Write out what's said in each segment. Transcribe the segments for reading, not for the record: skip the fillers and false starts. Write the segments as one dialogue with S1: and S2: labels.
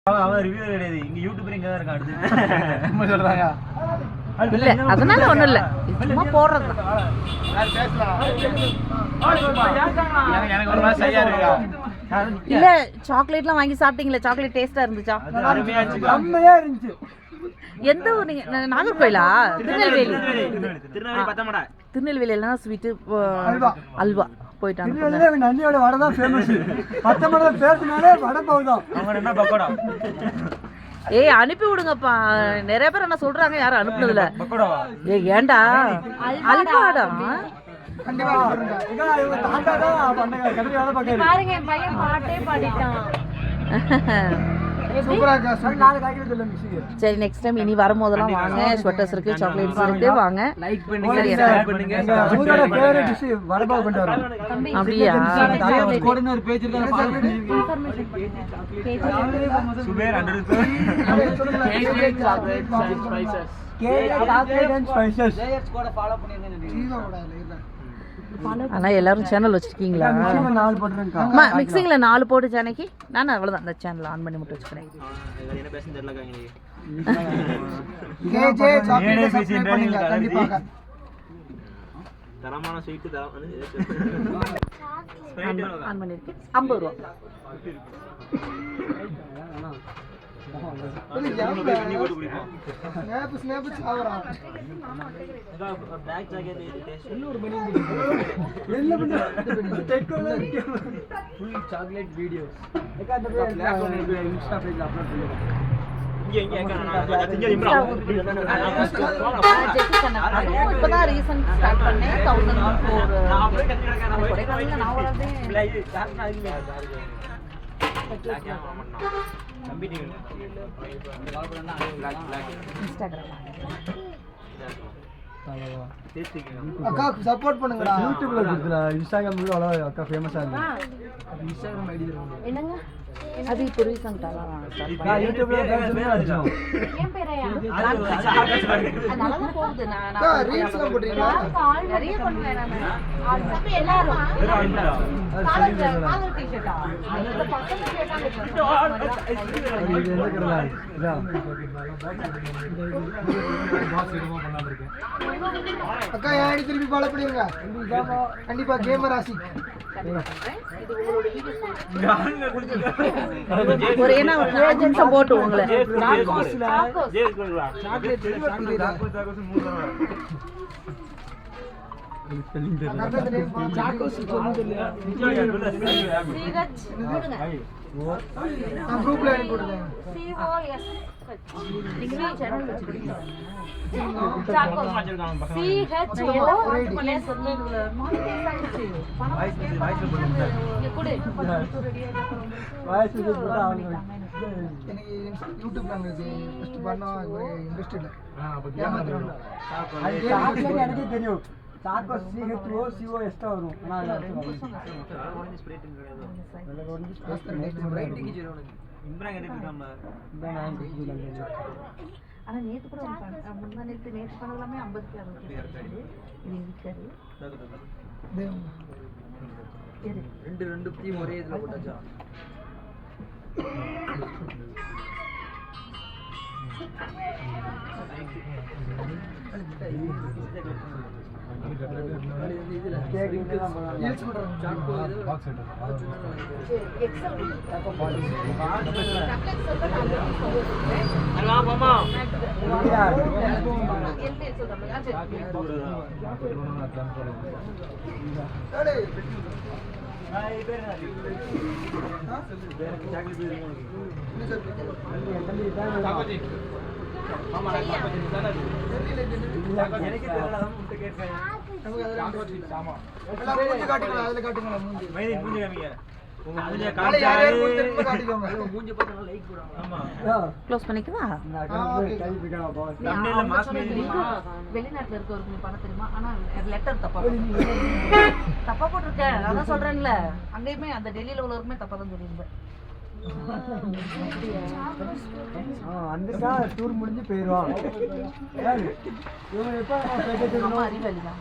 S1: அவன் ரிவ்யூ கிடையாது, இங்க யூடியூபர் இங்க தான் இருக்கான். அடுத்து என்ன சொல்றாங்க?
S2: இல்ல அதனால ஒண்ணும் இல்ல, சும்மா போடுறது.
S1: எனக்கு ஒரு மாதிரி சரியா இருக்கா?
S2: இல்ல சாக்லேட்லாம் வாங்கி சாப்பிட்டீங்களா? சாக்லேட் டேஸ்டா இருந்துச்சா?
S1: செம்மையா இருந்துச்சு.
S2: எந்த ஊர் நீங்க? நாகர்கோயிலா? திருநெல்வேலி. திருநெல்வேலியில தான் ஸ்வீட்டு அல்வா போயிட்டாங்க.
S1: நன்னியோட வடை தான் ஃபேமஸ். பத்தமடை பேசினாலே வடை போகுதான். அவங்க என்ன பக்கோடா?
S2: ஏய் அனுப்பி விடுங்கப்பா, நிறைய பேர் என்ன சொல்றாங்க, யாரும் அனுப்புனதுல. ஏய் ஏண்டா அல்வாடா?
S3: பாருங்க என் பையன் பாட்டே பாடிட்டான்.
S2: சரி நெக்ஸ்ட் டைம் இனி வரும்போதெல்லாம் வாங்க, ஸ்வெட்டர்ஸ் இருக்கு, சாக்லேட்ஸ் இருக்கு, வாங்க.
S1: லைக் பண்ணுங்க, ஷேர் பண்ணுங்க. உங்களோட ஃபேவரட் டிஷ் வடை கொண்டு வரோம்.
S2: அப்படியே
S1: கோடன ஒரு பேஜ் இருக்கு, ஃபாலோ பண்ணுங்க. சுபேர் அண்டர் cake chocolate and spices. Cake chocolate and spices. Layers கோட ஃபாலோ பண்ணிருங்க.
S2: ஆனா எல்லாரும் சேனல் வச்சிருக்கீங்களா? மிக்சிங்ல 4 போட்டு சேனைக்கு நான் அவ்வளவுதான் அந்த சேனல் ஆன் பண்ணி மட்டும் வச்சுக்கிறேன்.
S1: என்ன பேசணும் தெரியல கேஜே சாக்லேட் சப்ஸ்கிரைப் பண்ணுங்க கண்டிப்பா. தரமான ஸ்வீட்
S2: ஆன் பண்ணிருக்கேன். 50 ரூபாய்.
S1: சாக்லேட் வீடியோஸ்
S2: இப்பதான் ரீசன்ட் ஸ்டார்ட் பண்ணேன். 1000
S1: அக்கா சப்போர்ட் பண்ணுங்கடா. யூடியூப்ல இருக்குடா, இன்ஸ்டாகிராம்ல அவ்வளவு அக்கா ஃபேமஸா இருக்கு. இன்ஸ்டாகிராம் ஐடி
S3: என்னங்க?
S2: அது இப்போ ரீசன்ட்டா
S1: நான் யூடியூப்ல பேசுறேன் அடிச்சோம்.
S3: என் பேரையா?
S2: அதனால தான் போகுது. நான்
S1: ரீல்ஸ்ல போடுறீங்களா?
S3: நிறைய பண்ணுவேன் நான். அது எல்லாரும் காலர் டி-ஷர்ட்டா? அந்த பக்கத்துல கேட்டாங்க.
S1: இது என்ன கரலா? இதா பாஸ் என்னமோ பண்ணாம இருக்கேன். அக்கா ஏன் ஐடி திருப்பி ஃபாலோ பண்ணுங்க. கண்டிப்பா கேமர் ராசி.
S2: ஒரு ஏன்னா ஒரு 5 நிமிஷம் போட்டு உங்களை
S1: குரூப்ல அனுப்பி விடுங்க. எனக்கு தெரியும்.
S2: ஆனா நேத்து கூட முந்தா நேத்து பண்ணலாமே 50
S1: ரெண்டு டீம் ஒரே இதுல போட்டாச்சா?
S2: க்ளோஸ் பண்ணிக்கவா? வெளிநாட்டுல இருக்கவருக்கு பணம் தெரியுமா? ஆனா லெட்டர் தப்பா போட்டிருக்கேன். அதான் சொல்றேன்ல, அங்கேயுமே அந்த டெல்லியில உள்ளவருக்குமே தப்பா தான் சொல்லியிருந்தேன்.
S1: அந்த டூர் முடிஞ்சு போயிடுவான்.
S2: அறிவலி தான்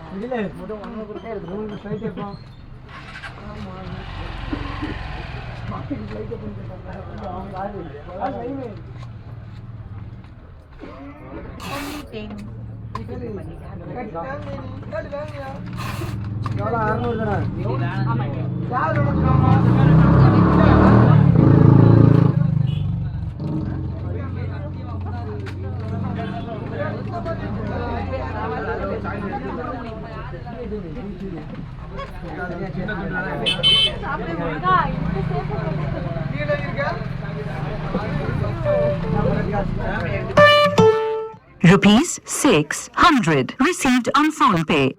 S4: Rupees 600 received on PhonePe.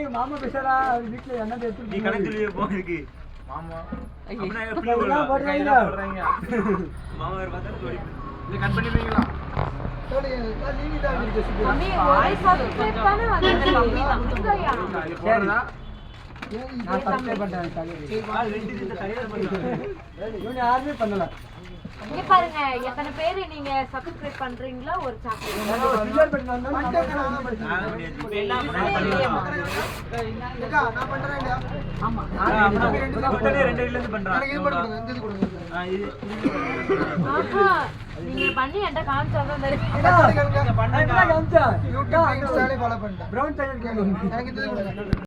S1: மாமா பேசுறா வீட்டுல என்ன
S5: நீ கணக்குலயே போயிருக்கு மாமா அப்படினா எப்படி
S1: போடுறாங்க
S5: மாமா வேற பார்த்தா ஜோடி இது கட் பண்ணிடுவீங்களா
S3: மம்மி ஒரு சப்ஸ்கிரைப் பண்ண வந்து மம்மி தந்துயா
S1: சரிடா நான் சப்ஸ்கிரைப் பண்றேன் இவன் யாருமே பண்ணல
S3: இங்க பாருங்க எத்தனை பேர் நீங்க சப்ஸ்கிரைப் பண்றீங்களோ ஒரு சாக்லேட்
S1: சில்லர் பண்ணி வந்தா
S5: நான் பண்றேன் ஆமா ரெண்டு இருந்து பண்றேன் எனக்கு இது பண்ணுங்க இந்த இது கொடுங்க
S3: ஆஹா நீங்க பண்ணி என்கிட்ட காமிச்சாதான் தெரியும்
S1: பண்ணுங்க யூடியூப் இன்ஸ்டால ஃபாலோ பண்ணிட்டேன் பிரவுன் டைலர் எனக்கு இது கொடுங்க